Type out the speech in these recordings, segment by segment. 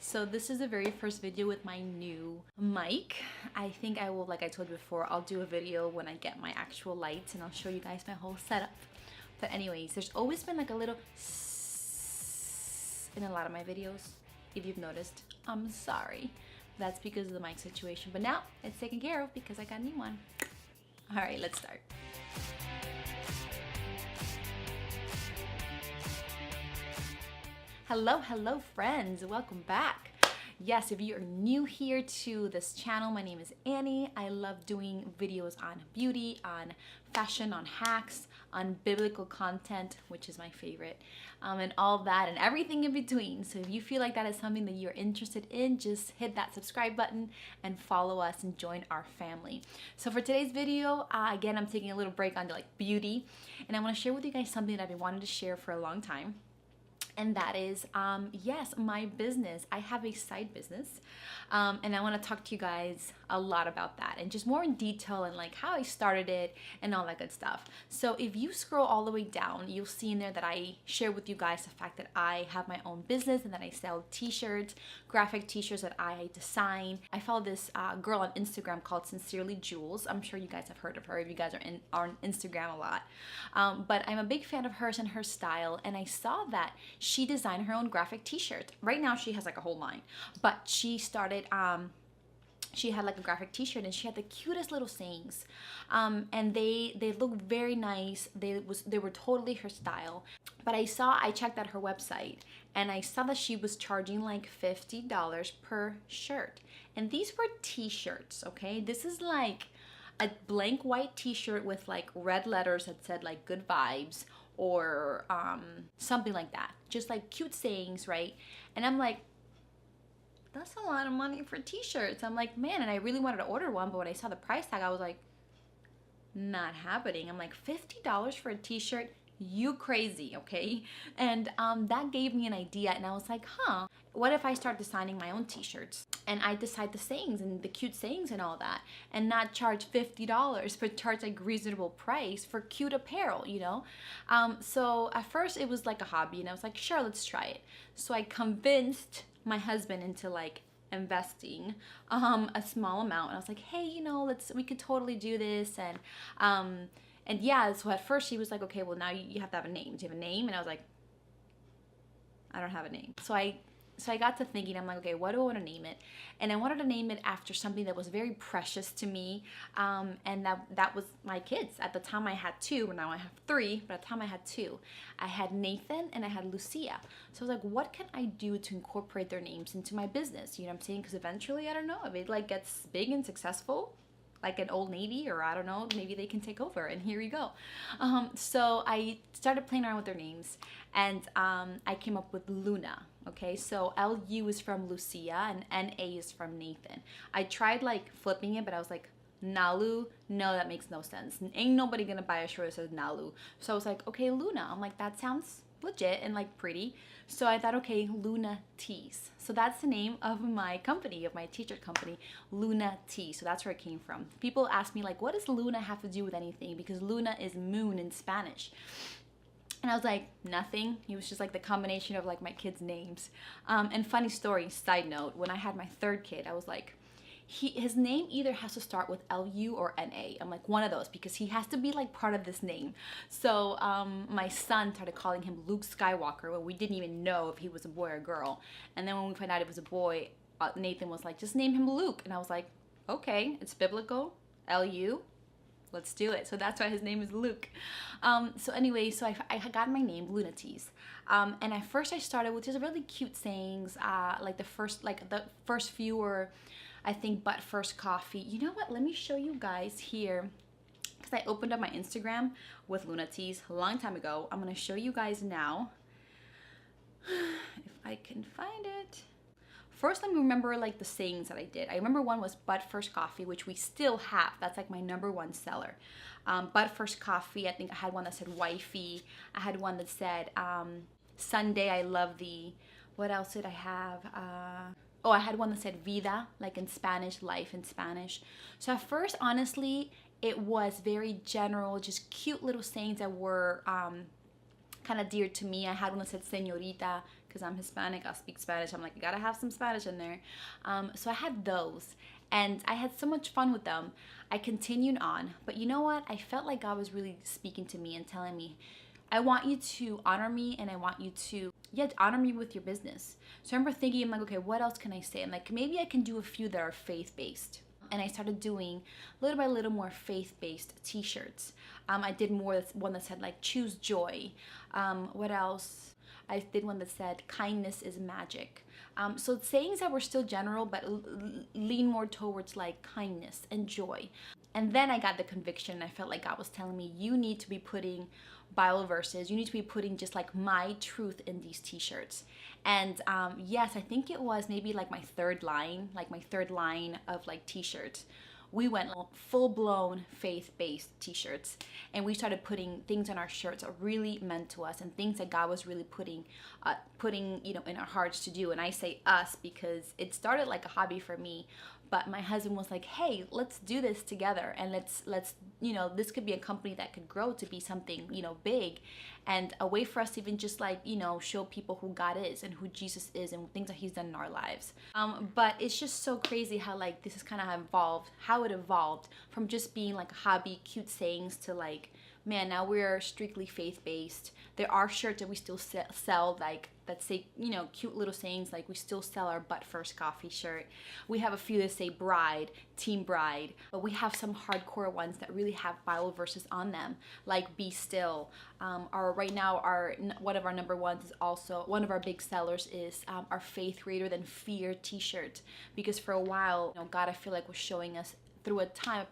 So this is the very first video with my new mic. I think I will, like I told you before, I'll do a video when I get my actual lights and I'll show you guys my whole setup. But anyways, there's always been like a little in a lot of my videos. If you've noticed, I'm sorry. That's because of the mic situation. But now it's taken care of because I got a new one. All right, let's start. Hello friends, welcome back. Yes, if you are new here to this channel, my name is Annie. I love doing videos on beauty, on fashion, on hacks, on biblical content, which is my favorite, and all that and everything in between. So if you feel like that is something that you're interested in, just hit that subscribe button and follow us and join our family. So for today's video, again, I'm taking a little break on like beauty, and I want to share with you guys something that I've been wanting to share for a long time. And that is, yes, my business. I have a side business, and I want to talk to you guys a lot about that and just more in detail and like how I started it and all that good stuff. So if you scroll all the way down, you'll see in there that I share with you guys the fact that I have my own business and that I sell t-shirts, graphic t-shirts that I design. I follow this girl on Instagram called Sincerely Jules. I'm sure you guys have heard of her if you guys are on Instagram a lot. But I'm a big fan of hers and her style, and I saw that she designed her own graphic t-shirt. Right now she has like a whole line, but she started, she had like a graphic t-shirt and she had the cutest little sayings, and they look very nice. They were totally her style. But I checked out her website and I saw that she was charging like $50 per shirt, and these were t-shirts. Okay, this is like a blank white t-shirt with like red letters that said like good vibes or something like that, just like cute sayings, right? And I'm like, that's a lot of money for t-shirts. I'm like, man, and I really wanted to order one, but when I saw the price tag, I was like, not happening. I'm like, $50 for a t-shirt? You crazy, okay? And that gave me an idea, and I was like, what if I start designing my own t-shirts and I decide the sayings and the cute sayings and all that, and not charge $50 but charge like reasonable price for cute apparel, you know? So at first it was like a hobby, and I was like, sure, let's try it. So I convinced my husband into like investing a small amount, and I was like, hey, you know, we could totally do this. And yeah, so at first he was like, okay, well now you have to have a name. Do you have a name? And I was like, I don't have a name. So I got to thinking, I'm like, okay, what do I want to name it? And I wanted to name it after something that was very precious to me, and that was my kids. At the time I had two, now I have three, but at the time I had two. I had Nathan and I had Lucia. So I was like, what can I do to incorporate their names into my business? You know what I'm saying? Because eventually, I don't know, if it like gets big and successful, like an Old Navy, or I don't know, maybe they can take over, and here you go. So I started playing around with their names, and I came up with Luna. Okay, so L-U is from Lucia and N-A is from Nathan. I tried like flipping it, but I was like, Nalu, no, that makes no sense. Ain't nobody gonna buy a shirt that says Nalu. So I was like, okay, Luna. I'm like, that sounds legit and like pretty. So I thought, okay, Lunatees. So that's the name of my company, of my t-shirt company, Lunatees. So that's where it came from. People ask me like, what does Luna have to do with anything? Because Luna is moon in Spanish. And I was like, nothing. It was just like the combination of like my kids' names. And funny story, side note, when I had my third kid, I was like, his name either has to start with L-U or N-A. I'm like, one of those, because he has to be like part of this name. So my son started calling him Luke Skywalker when we didn't even know if he was a boy or a girl. And then when we found out it was a boy, Nathan was like, just name him Luke. And I was like, okay, it's biblical, L-U. Let's do it. So that's why his name is Luke. So anyway, so I got my name, Lunatees. And at first I started with just really cute sayings. Like the first few were, I think, but first coffee. You know what? Let me show you guys here, because I opened up my Instagram with Lunatees a long time ago. I'm going to show you guys now. If I can find it. First, let me remember like the sayings that I did. I remember one was but first coffee, which we still have. That's like my #1 seller. But first coffee, I think I had one that said wifey. I had one that said Sunday, I love thee. What else did I have? I had one that said vida, like in Spanish, life in Spanish. So at first, honestly, it was very general, just cute little sayings that were kind of dear to me. I had one that said señorita, because I'm Hispanic, I speak Spanish. I'm like, I gotta have some Spanish in there. So I had those, and I had so much fun with them. I continued on, but you know what? I felt like God was really speaking to me and telling me, I want you to honor me, and I want you to, honor me with your business. So I remember thinking, I'm like, okay, what else can I say? I'm like, maybe I can do a few that are faith-based. And I started doing little by little more faith-based t-shirts. I did one that said like, choose joy. What else? I did one that said, kindness is magic. So sayings that were still general, but lean more towards like kindness and joy. And then I got the conviction. I felt like God was telling me, you need to be putting Bible verses. You need to be putting just like my truth in these t-shirts. And yes, I think it was maybe like my third line of like t-shirts. We went full-blown faith-based t-shirts, and we started putting things on our shirts that really meant to us, and things that God was really putting in our hearts to do. And I say us because it started like a hobby for me, but my husband was like, hey, let's do this together, and let's this could be a company that could grow to be something big, and a way for us to even just like show people who God is and who Jesus is and things that he's done in our lives. But it's just so crazy how like this is kind of evolved, how it evolved from just being like a hobby, cute sayings, to like, man, now we're strictly faith-based. There are shirts that we still sell like that say, cute little sayings. Like we still sell our Butt First Coffee shirt. We have a few that say bride, team bride, but we have some hardcore ones that really have Bible verses on them, like be still. Right now, one of our number ones is also, one of our big sellers is our faith greater than fear t-shirt, because for a while, God, I feel like was showing us through a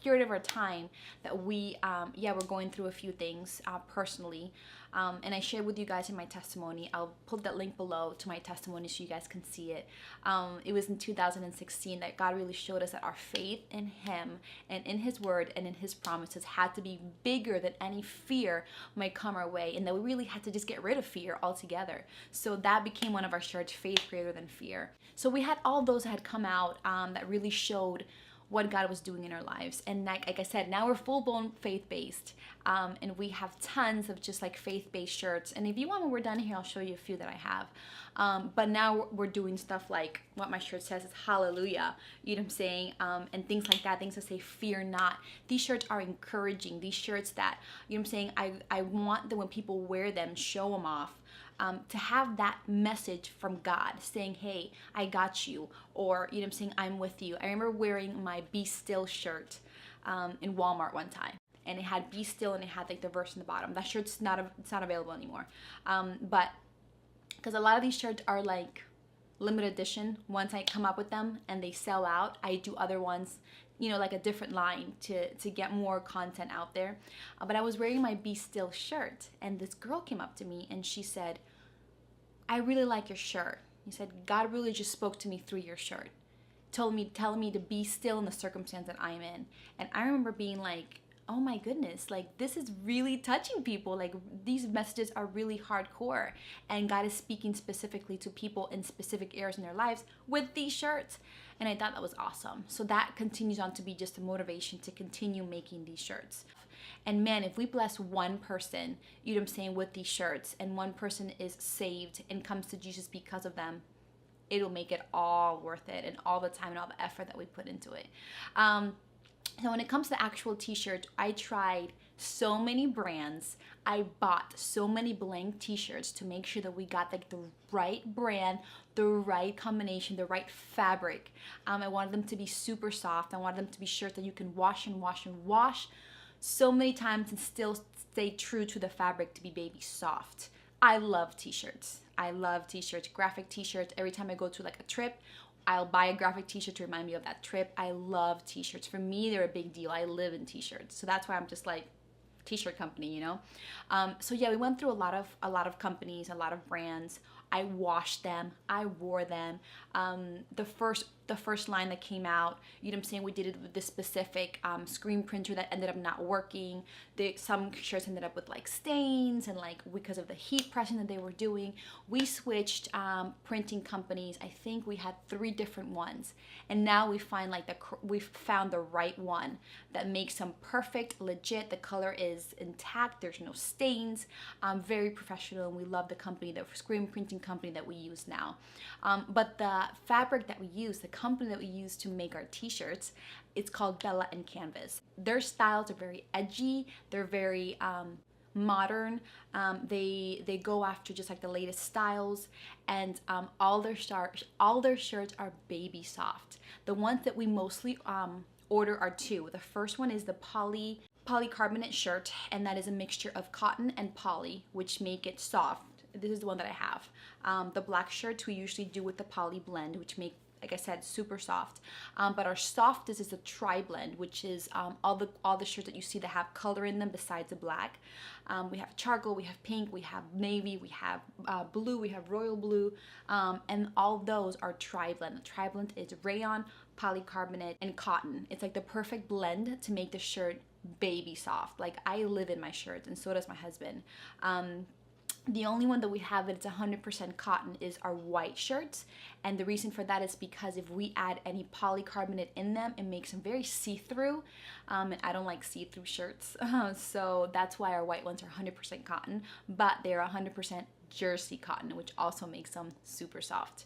period of our time that we're going through a few things personally. And I shared with you guys in my testimony. I'll put that link below to my testimony so you guys can see it. It was in 2016 that God really showed us that our faith in him and in his word and in his promises had to be bigger than any fear might come our way, and that we really had to just get rid of fear altogether. So that became one of our shirts, faith greater than fear. So we had all those that had come out that really showed what God was doing in our lives. And like I said, now we're full-blown faith-based, and we have tons of just like faith-based shirts. And if you want, when we're done here, I'll show you a few that I have. But now we're doing stuff like what my shirt says is hallelujah, you know what I'm saying, and things like that, things that say fear not. These shirts are encouraging. These shirts that, you know what I'm saying, I want that when people wear them, show them off. To have that message from God saying, hey, I got you, or, you know what I'm saying, I'm with you. I remember wearing my Be Still shirt in Walmart one time, and it had Be Still, and it had like the verse in the bottom. That shirt's it's not available anymore. But because a lot of these shirts are like limited edition, once I come up with them and they sell out, I do other ones, like a different line to get more content out there. But I was wearing my Be Still shirt, and this girl came up to me and she said, I really like your shirt. He said, God really just spoke to me through your shirt, telling me to be still in the circumstance that I'm in. And I remember being like, oh my goodness, like this is really touching people. Like these messages are really hardcore, and God is speaking specifically to people in specific areas in their lives with these shirts. And I thought that was awesome. So that continues on to be just a motivation to continue making these shirts. And man, if we bless one person, you know what I'm saying, with these shirts, and one person is saved and comes to Jesus because of them, it'll make it all worth it, and all the time and all the effort that we put into it. So when it comes to actual t-shirts, I tried so many brands. I bought so many blank t-shirts to make sure that we got like the right brand, the right combination, the right fabric. I wanted them to be super soft. I wanted them to be shirts that you can wash and wash and wash so many times and still stay true to the fabric to be baby soft. I love t-shirts. I love t-shirts, graphic t-shirts. Every time I go to like a trip, I'll buy a graphic t-shirt to remind me of that trip. I love t-shirts. For me, they're a big deal. I live in t-shirts. So that's why I'm just like t-shirt company, So yeah, we went through a lot of companies, a lot of brands. I washed them, I wore them. The first line that came out, you know what I'm saying, we did it with this specific screen printer that ended up not working. Some shirts ended up with like stains, and like because of the heat pressing that they were doing, we switched printing companies. I think we had 3 different ones, and now we we've found the right one that makes them perfect, legit. The color is intact, there's no stains, very professional, and we love the company, the screen printing company that we use now. But the fabric that we use, the company that we use to make our t-shirts, it's called Bella and Canvas. Their styles are very edgy, they're very modern. They go after just like the latest styles, and all their shirts are baby soft. The ones that we mostly order are 2. The first one is the polycarbonate shirt, and that is a mixture of cotton and poly, which make it soft. This is the one that I have. The black shirts we usually do with the poly blend, which make, like I said, super soft. But our softest is a tri-blend, which is all the shirts that you see that have color in them besides the black. We have charcoal, we have pink, we have navy, we have blue, we have royal blue, and all those are tri-blend. The tri-blend is rayon, polycarbonate, and cotton. It's like the perfect blend to make the shirt baby soft. Like, I live in my shirts, and so does my husband. The only one that we have that's 100% cotton is our white shirts, and the reason for that is because if we add any polycarbonate in them, it makes them very see-through, and I don't like see-through shirts, so that's why our white ones are 100% cotton, but they're 100% jersey cotton, which also makes them super soft.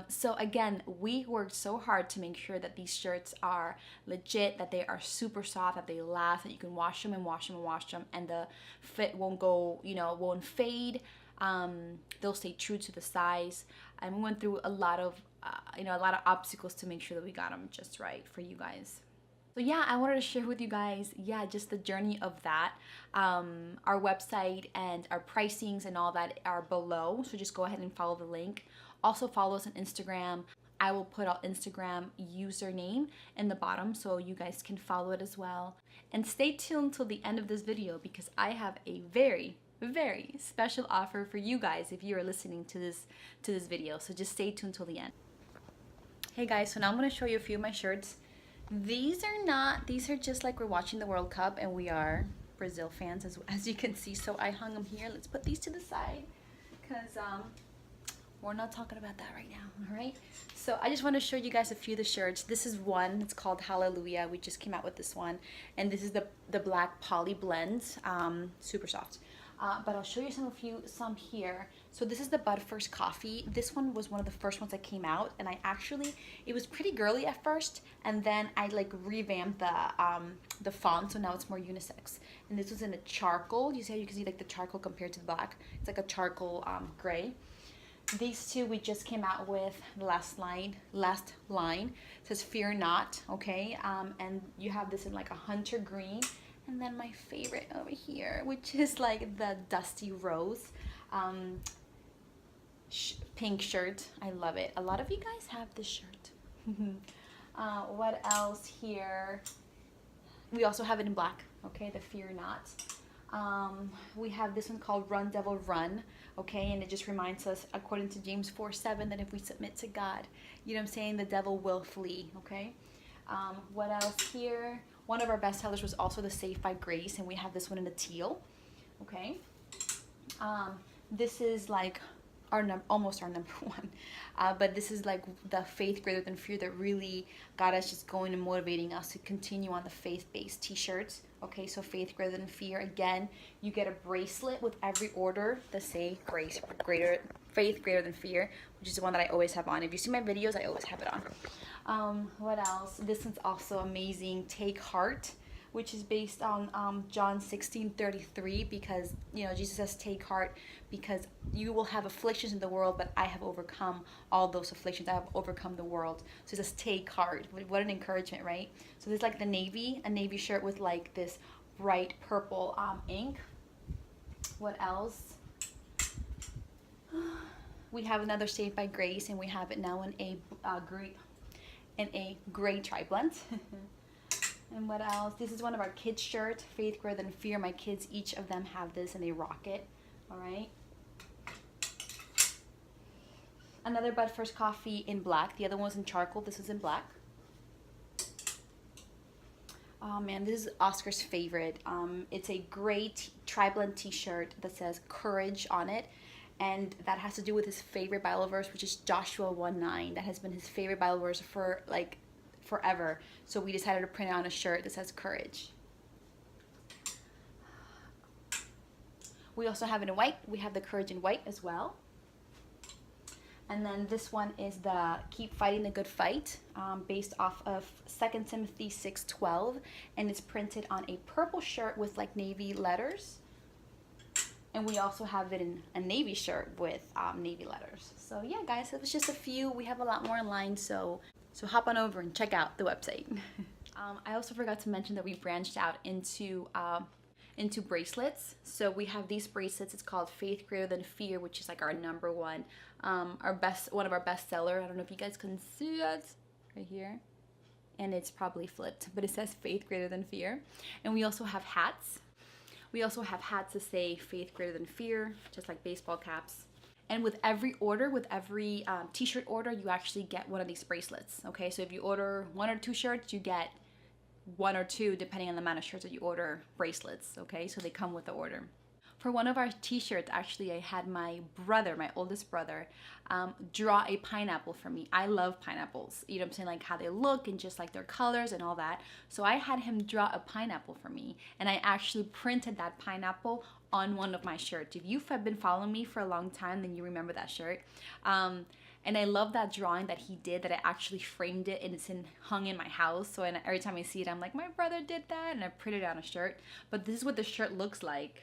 So again, we worked so hard to make sure that these shirts are legit, that they are super soft, that they last, that you can wash them and wash them and wash them, and the fit won't go, won't fade. They'll stay true to the size. And we went through a lot of obstacles to make sure that we got them just right for you guys. So yeah, I wanted to share with you guys, just the journey of that. Our website and our pricings and all that are below, so just go ahead and follow the link. Also follow us on Instagram. I will put our Instagram username in the bottom so you guys can follow it as well. And stay tuned till the end of this video, because I have a very, very special offer for you guys if you are listening to this video. So just stay tuned till the end. Hey guys, so now I'm going to show you a few of my shirts. These are just like we're watching the World Cup and we are Brazil fans, as you can see. So I hung them here. Let's put these to the side because we're not talking about that right now, all right? So I just want to show you guys a few of the shirts. This is one, it's called Hallelujah. We just came out with this one. And this is the black poly blend, super soft. But I'll show you some here. So this is the Bud First Coffee. This one was one of the first ones that came out, and it was pretty girly at first, and then I like revamped the font, so now it's more unisex. And this was in a charcoal. You can see like the charcoal compared to the black. It's like a charcoal gray. These two we just came out with the last line. It says "Fear Not," okay? And you have this in like a hunter green. And then my favorite over here, which is like the dusty rose pink shirt. I love it. A lot of you guys have this shirt. What else here? We also have it in black, okay, the Fear Not. We have this one called Run Devil Run, okay, and it just reminds us, according to James 4:7, that if we submit to God, you know what I'm saying, the devil will flee, okay? What else here? One of our best sellers was also the Safe by Grace, and we have this one in the teal, okay? This is like almost our number one, but this is like the faith greater than fear that really got us just going and motivating us to continue on the faith-based t-shirts, okay? So faith greater than fear. Again, you get a bracelet with every order that say faith greater than fear, which is the one that I always have on. If you see my videos, I always have it on. What else? This one's also amazing. Take Heart, which is based on John 16:33, because Jesus says take heart, because you will have afflictions in the world, but I have overcome all those afflictions. I have overcome the world. So it says take heart. What an encouragement, right? So there's like a navy shirt with like this bright purple ink. What else? We have another Saved by Grace, and we have it now in a gray tri-blend. And what else? This is one of our kids' shirts, Faith Greater Than Fear. My kids, each of them have this, and they rock it. All right. Another But First coffee in black. The other one was in charcoal. This is in black. Oh man, this is Oscar's favorite. It's a gray tri-blend t-shirt that says courage on it. And that has to do with his favorite Bible verse, which is Joshua 1:9. That has been his favorite Bible verse for like forever. So we decided to print it on a shirt that says courage. We also have it in white. We have the courage in white as well. And then this one is the Keep Fighting the Good Fight, based off of 2 Timothy 6:12. And it's printed on a purple shirt with like navy letters. And we also have it in a navy shirt with navy letters. So yeah, guys, it was just a few. We have a lot more in line, so hop on over and check out the website. I also forgot to mention that we branched out into bracelets. So we have these bracelets. It's called Faith Greater Than Fear, which is like our number one, one of our best seller. I don't know if you guys can see that right here. And it's probably flipped, but it says Faith Greater Than Fear. And we also have hats. We also have hats that say Faith Greater Than Fear, just like baseball caps. And with every order, with every t-shirt order, you actually get one of these bracelets, okay? So if you order 1 or 2 shirts, you get 1 or 2, depending on the amount of shirts that you order, bracelets, okay? So they come with the order. For one of our t-shirts, actually, I had my brother, my oldest brother, draw a pineapple for me. I love pineapples, you know what I'm saying? Like how they look and just like their colors and all that. So I had him draw a pineapple for me, and I actually printed that pineapple on one of my shirts. If you've been following me for a long time, then you remember that shirt. And I love that drawing that he did, that I actually framed it and it's hung in my house. So every time I see it, I'm like, my brother did that, and I printed it on a shirt. But this is what the shirt looks like.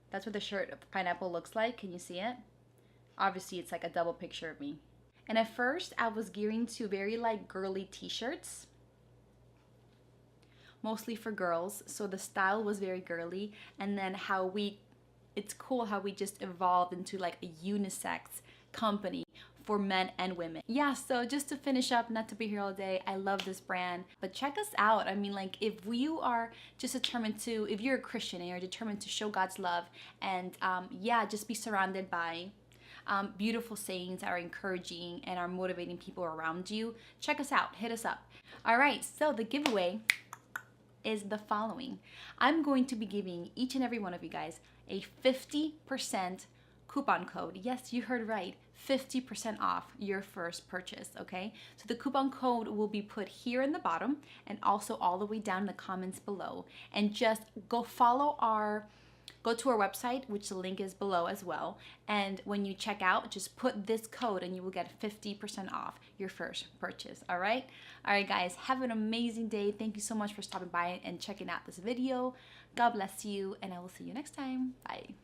That's what the shirt of pineapple looks like. Can you see it? Obviously, it's like a double picture of me. And at first, I was gearing to very like girly t-shirts, mostly for girls. So the style was very girly. And then it's cool how we just evolved into like a unisex company for men and women. Yeah, so just to finish up, not to be here all day, I love this brand, but check us out. I mean, like, if you are just determined to, if you're a Christian and you're determined to show God's love and yeah, just be surrounded by beautiful sayings that are encouraging and are motivating people around you, check us out, hit us up. All right, so the giveaway is the following. I'm going to be giving each and every one of you guys a 50% coupon code. Yes, you heard right. 50% off your first purchase, okay? So the coupon code will be put here in the bottom and also all the way down in the comments below. And just go to our website, which the link is below as well. And when you check out, just put this code and you will get 50% off your first purchase, all right? All right, guys, have an amazing day. Thank you so much for stopping by and checking out this video. God bless you, and I will see you next time. Bye.